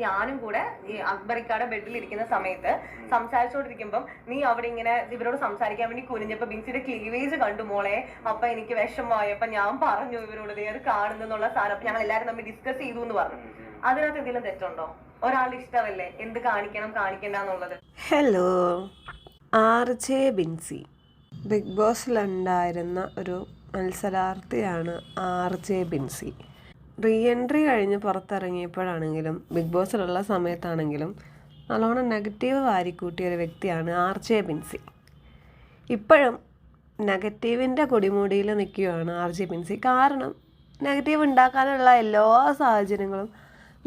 ഞാനും കൂടെ ഈ അക്ബറിക്കാടെ ബെഡിലിരിക്കുന്ന സമയത്ത് സംസാരിച്ചോണ്ടിരിക്കുമ്പം നീ അവിടെ ഇങ്ങനെ ഇവരോട് സംസാരിക്കാൻ വേണ്ടി കുനിഞ്ഞപ്പോ ബിൻസിയുടെ ക്ലീവേജ് കണ്ടു മോളെ, അപ്പൊ എനിക്ക് വിഷമമായി. അപ്പൊ ഞാൻ പറഞ്ഞു ഇവരോട് അത് കാണുന്നുള്ള സാധനം. അപ്പൊ ഞങ്ങൾ എല്ലാവരും തമ്മിൽ ഡിസ്കസ് ചെയ്തു എന്ന് പറഞ്ഞു. അതിനകത്ത് എന്തെങ്കിലും തെറ്റുണ്ടോ? ഒരാളുടെ ഇഷ്ടമല്ലേ എന്ത് കാണിക്കണം കാണിക്കണ്ടെന്നുള്ളത്. ഹലോ, RJ ബിൻസി ബിഗ് ബോസിലുണ്ടായിരുന്ന ഒരു മത്സരാർത്ഥിയാണ് RJ ബിൻസി. റീ എൻട്രി കഴിഞ്ഞ് പുറത്തിറങ്ങിയപ്പോഴാണെങ്കിലും ബിഗ് ബോസിലുള്ള സമയത്താണെങ്കിലും നല്ലോണം നെഗറ്റീവ് വാരിക്കൂട്ടിയ ഒരു വ്യക്തിയാണ് RJ ബിൻസി. ഇപ്പോഴും നെഗറ്റീവിൻ്റെ കൊടിമുടിയിൽ നിൽക്കുകയാണ് RJ ബിൻസി. കാരണം നെഗറ്റീവ് ഉണ്ടാക്കാനുള്ള എല്ലാ സാഹചര്യങ്ങളും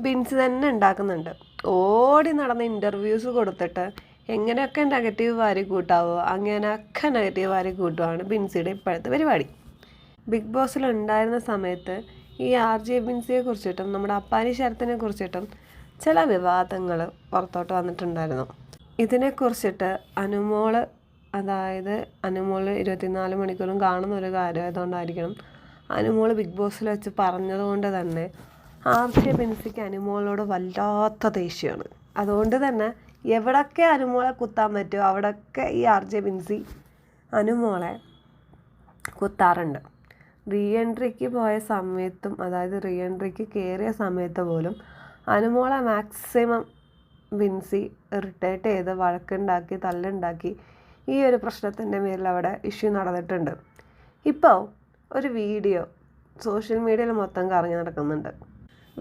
ബിൻസി തന്നെ ഉണ്ടാക്കുന്നുണ്ട്. ഓടി നടന്ന് ഇൻ്റർവ്യൂസ് കൊടുത്തിട്ട് എങ്ങനെയൊക്കെ നെഗറ്റീവ് വാരി കൂട്ടാവോ അങ്ങനെയൊക്കെ നെഗറ്റീവ് വാരി കൂട്ടുകയാണ് ബിൻസിയുടെ ഇപ്പോഴത്തെ പരിപാടി. ബിഗ് ബോസിലുണ്ടായിരുന്ന സമയത്ത് ഈ RJ ബിൻസിയെ കുറിച്ചിട്ടും നമ്മുടെ അപ്പാനി ശരത്തിനെ കുറിച്ചിട്ടും ചില വിവാദങ്ങൾ പുറത്തോട്ട് വന്നിട്ടുണ്ടായിരുന്നു. ഇതിനെക്കുറിച്ചിട്ട് അനുമോള്, അതായത് അനുമോള് 24 മണിക്കൂറും കാണുന്ന ഒരു കാര്യമായതുകൊണ്ടായിരിക്കണം അനുമോള് ബിഗ് ബോസിൽ വെച്ച് പറഞ്ഞതുകൊണ്ട് തന്നെ RJ ബിൻസിക്ക് അനുമോളോട് വല്ലാത്ത ദേഷ്യമാണ്. അതുകൊണ്ട് തന്നെ എവിടൊക്കെ അനുമോളെ കുത്താൻ പറ്റുമോ അവിടെയൊക്കെ ഈ RJ ബിൻസി അനുമോളെ കുത്താറുണ്ട്. റീ എൻട്രിക്ക് പോയ സമയത്തും, അതായത് റീ എൻട്രിക്ക് കയറിയ സമയത്ത് പോലും അനുമോളെ മാക്സിമം ബിൻസി ഇറിറ്റേറ്റ് ചെയ്ത് വഴക്കുണ്ടാക്കി തല്ലുണ്ടാക്കി ഈ ഒരു പ്രശ്നത്തിൻ്റെ പേരിൽ അവിടെ ഇഷ്യൂ നടന്നിട്ടുണ്ട്. ഇപ്പോൾ ഒരു വീഡിയോ സോഷ്യൽ മീഡിയയിൽ മൊത്തം കറങ്ങി നടക്കുന്നുണ്ട്.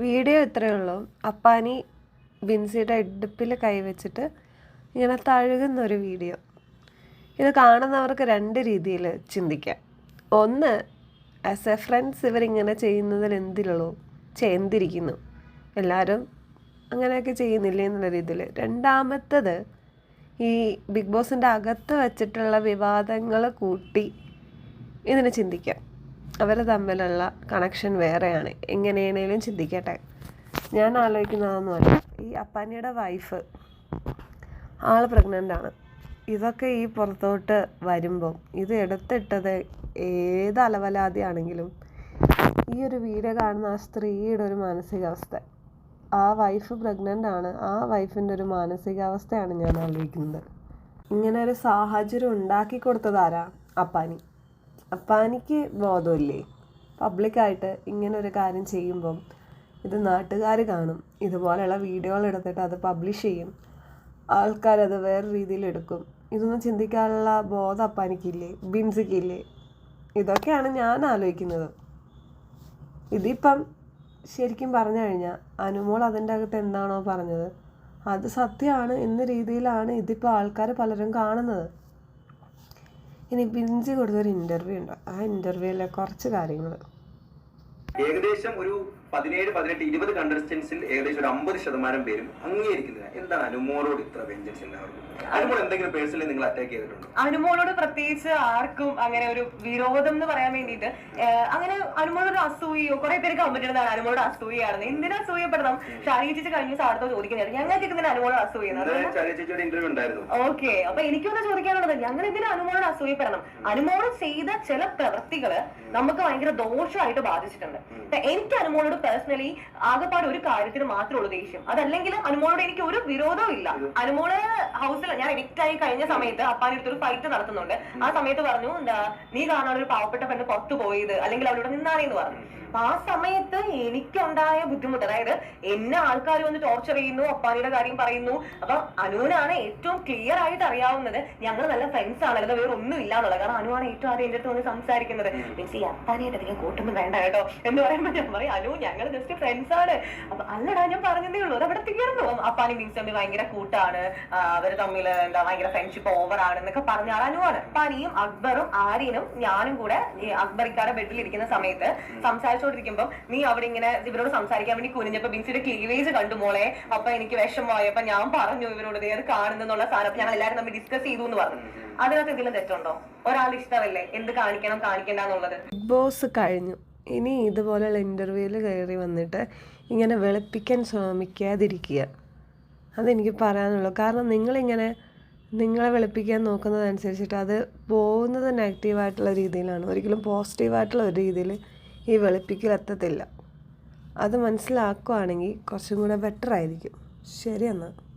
വീഡിയോ ഇത്രയേ ഉള്ളൂ. അപ്പാനി ബിൻസിയുടെ ഇടുപ്പിൽ കൈവച്ചിട്ട് ഇങ്ങനെ തഴുകുന്നൊരു വീഡിയോ. ഇത് കാണുന്നവർക്ക് രണ്ട് രീതിയിൽ ചിന്തിക്കാം. ഒന്ന്, ആസ് എ ഫ്രണ്ട്സ് ഇവരിങ്ങനെ ചെയ്യുന്നതിൽ എന്തിരിക്കുന്നു, എല്ലാവരും അങ്ങനെയൊക്കെ ചെയ്യുന്നില്ലേ എന്നുള്ള രീതിയിൽ. രണ്ടാമത്തത്, ഈ ബിഗ് ബോസിൻ്റെ അകത്ത് വച്ചിട്ടുള്ള വിവാദങ്ങൾ കൂട്ടി ഇതിന് ചിന്തിക്കാം. അവർ തമ്മിലുള്ള കണക്ഷൻ വേറെയാണ്. എങ്ങനെയാണേലും ചിന്തിക്കട്ടെ. ഞാൻ ആലോചിക്കുന്നതൊന്നുമല്ല. ഈ അപ്പാനിയുടെ വൈഫ് ആൾ പ്രഗ്നൻ്റാണ്. ഇതൊക്കെ ഈ പുറത്തോട്ട് വരുമ്പം ഇത് എടുത്തിട്ടത് ഏത് അലവലാതിയാണെങ്കിലും ഈ ഒരു വീഡിയോ കാണുന്ന ആ സ്ത്രീയുടെ ഒരു മാനസികാവസ്ഥ, ആ വൈഫ് പ്രഗ്നൻ്റാണ്, ആ വൈഫിൻ്റെ ഒരു മാനസികാവസ്ഥയാണ് ഞാൻ ആലോചിക്കുന്നത്. ഇങ്ങനെ ഒരു സാഹചര്യം ഉണ്ടാക്കി കൊടുത്തതാരാ? അപ്പാനി. അപ്പാനിക്ക് ബോധമില്ലേ? പബ്ലിക്കായിട്ട് ഇങ്ങനൊരു കാര്യം ചെയ്യുമ്പം ഇത് നാട്ടുകാർ കാണും, ഇതുപോലെയുള്ള വീഡിയോകൾ എടുത്തിട്ട് അത് പബ്ലിഷ് ചെയ്യും, ആൾക്കാരത് വേറെ രീതിയിൽ എടുക്കും. ഇതൊന്നും ചിന്തിക്കാനുള്ള ബോധം അപ്പാനിക്കില്ലേ, ബിൻസിക്കില്ലേ? ഇതൊക്കെയാണ് ഞാൻ ആലോചിക്കുന്നത്. ഇതിപ്പം ശരിക്കും പറഞ്ഞു കഴിഞ്ഞാൽ അനുമോൾ അതിൻ്റെ അകത്ത് എന്താണോ പറഞ്ഞത് അത് സത്യമാണ് എന്ന രീതിയിലാണ് ഇതിപ്പോൾ ആൾക്കാർ പലരും കാണുന്നത്. ഇനി ബിൻസി കൊടുത്തൊരു ഇൻ്റർവ്യൂ ഉണ്ട്. ആ ഇൻ്റർവ്യൂവിലെ കുറച്ച് കാര്യങ്ങൾ. ഏകദേശം ഒരു 17, 18, 20 കണ്ടസ്റ്റൻസിൽ ഏകദേശം ഒരു 50% പേരും അംഗീകരിക്കുന്നില്ല. എന്താണ് അനുമോളോട് ഇത്ര വെഞ്ചൻസ് എല്ലാവർക്കും? അനുമോൾ എന്തെങ്കിലും പേഴ്സണലി നിങ്ങൾ അറ്റാക്ക് ചെയ്തിട്ടുണ്ടോ? അനുമോളോട് പ്രത്യേകിച്ച് ആർക്കും അങ്ങനെ ഒരു വിരോധം എന്ന് പറയാൻ വേണ്ടിയിട്ട് അങ്ങനെ അനുമോളോട് അസൂയോ, കുറെ പേര് കമന്റ് ഇടുന്നതാണ് അനുമോളോട് അസൂയാണെന്ന്. എന്തിനാ അസൂയപ്പെടണം? ഷാരി ചേച്ചി കഴിഞ്ഞ സാർത്തോ ചോദിക്കുന്നത് ഞങ്ങൾക്ക് എന്തിനാ അനുമോളോട് അസൂയുന്നത്? ഓക്കെ, അപ്പൊ എനിക്കൊന്ന് ചോദിക്കാനുള്ളത്, ഞങ്ങൾ എന്തിനാ അനുമോളോട് അസൂയപ്പെടണം? അനുമോൾ ചെയ്ത ചില പ്രവൃത്തികള് നമുക്ക് ഭയങ്കര ദോഷമായിട്ട് ബാധിച്ചിട്ടുണ്ട്. എനിക്ക് അനുമോളോട് പേഴ്സണലി ആകെപ്പാട് ഒരു കാര്യത്തിന് മാത്രമുള്ള ദേഷ്യം. അതല്ലെങ്കിൽ അനുമോളോട് എനിക്ക് ഒരു വിരോധവും ഇല്ല. അനുമോള് ഹൗസിൽ ഞാൻ എഡിക്റ്റ് ആയി കഴിഞ്ഞ സമയത്ത് അപ്പാൻ്റെ അടുത്തൊരു ഫൈറ്റ് നടത്തുന്നുണ്ട്. ആ സമയത്ത് പറഞ്ഞു, നീ കാണാൻ ഒരു പാവപ്പെട്ട പെണ്ണ് പുറത്തു പോയത്, അല്ലെങ്കിൽ അവളോട് നിന്നാണെന്ന് പറഞ്ഞു. അപ്പൊ ആ സമയത്ത് എനിക്കുണ്ടായ ബുദ്ധിമുട്ട്, അതായത് എന്നെ ആൾക്കാർ വന്ന് ടോർച്ചർ ചെയ്യുന്നു, അപ്പാനിയുടെ കാര്യം പറയുന്നു. അപ്പൊ അനുവിനാണ് ഏറ്റവും ക്ലിയർ ആയിട്ട് അറിയാവുന്നത് ഞങ്ങൾ നല്ല ഫ്രണ്ട്സ് ആണ്, അല്ലാതെ വേറെ ഒന്നും ഇല്ല എന്നുള്ളത്. കാരണം അനുവാണ് ഏറ്റവും ആദ്യം എന്റെ അടുത്ത് വന്ന് സംസാരിക്കുന്നത്. മീൻസ് ഈ അപ്പാനായിട്ട് അധികം കൂട്ടൊന്നും വേണ്ട കേട്ടോ എന്ന് പറയുമ്പോൾ ഞാൻ പറയും, അനു ഞങ്ങൾ ജസ്റ്റ് ഫ്രണ്ട്സ് ആണ്. അപ്പൊ അല്ലടാ ഞാൻ പറഞ്ഞതേ ഉള്ളൂ, അത് അവിടെ തീർന്നു. അപ്പാനി മീൻസ് തമ്മിൽ ഭയങ്കര കൂട്ടാണ്, അവർ തമ്മിൽ എന്താ ഭയങ്കര ഫ്രണ്ട്ഷിപ്പ് ഓവർ ആണ് എന്നൊക്കെ പറഞ്ഞ ആൾ അനുവാണ്. അപ്പാനിയും അക്ബറും ആര്യനും ഞാനും കൂടെ അക്ബറിക്കാടെ ബെഡിലിരിക്കുന്ന സമയത്ത് സംസാരിച്ചോണ്ടിരിക്കുമ്പോ നീ അവിടെ ഇങ്ങനെ ഇവരോട് സംസാരിക്കാൻ വേണ്ടി കുനിഞ്ഞപ്പോ ബിൻസിയുടെ ക്ലീവേജ് കണ്ടു മോളെ, അപ്പൊ എനിക്ക് വിഷമമായി. അപ്പൊ ഞാൻ പറഞ്ഞു ഇവരോട് അത് കാണുന്നുള്ള സാധനം. അപ്പൊ ഞങ്ങൾ എല്ലാവരും തമ്മിൽ ഡിസ്കസ് ചെയ്തു എന്ന് പറഞ്ഞു. അതിനകത്ത് എന്തെങ്കിലും തെറ്റുണ്ടോ? ഒരാളുടെ ഇഷ്ടമല്ലേ എന്ത് കാണിക്കണം കാണിക്കണ്ടെന്നുള്ളത്. ബിഗ് ബോസ് കഴിഞ്ഞു. ഇനി ഇതുപോലെയുള്ള ഇൻ്റർവ്യൂവിൽ കയറി വന്നിട്ട് ഇങ്ങനെ വെളുപ്പിക്കാൻ ശ്രമിക്കാതിരിക്കുക, അതെനിക്ക് പറയാനുള്ളൂ. കാരണം നിങ്ങളെ വെളുപ്പിക്കാൻ നോക്കുന്നതനുസരിച്ചിട്ട് അത് പോകുന്നത് നെഗറ്റീവായിട്ടുള്ള രീതിയിലാണ്, ഒരിക്കലും പോസിറ്റീവായിട്ടുള്ള ഒരു രീതിയിൽ ഈ വെളുപ്പിക്കൽ എത്തത്തില്ല. അത് മനസ്സിലാക്കുകയാണെങ്കിൽ കുറച്ചും കൂടെ ബെറ്റർ ആയിരിക്കും. ശരി എന്നാൽ.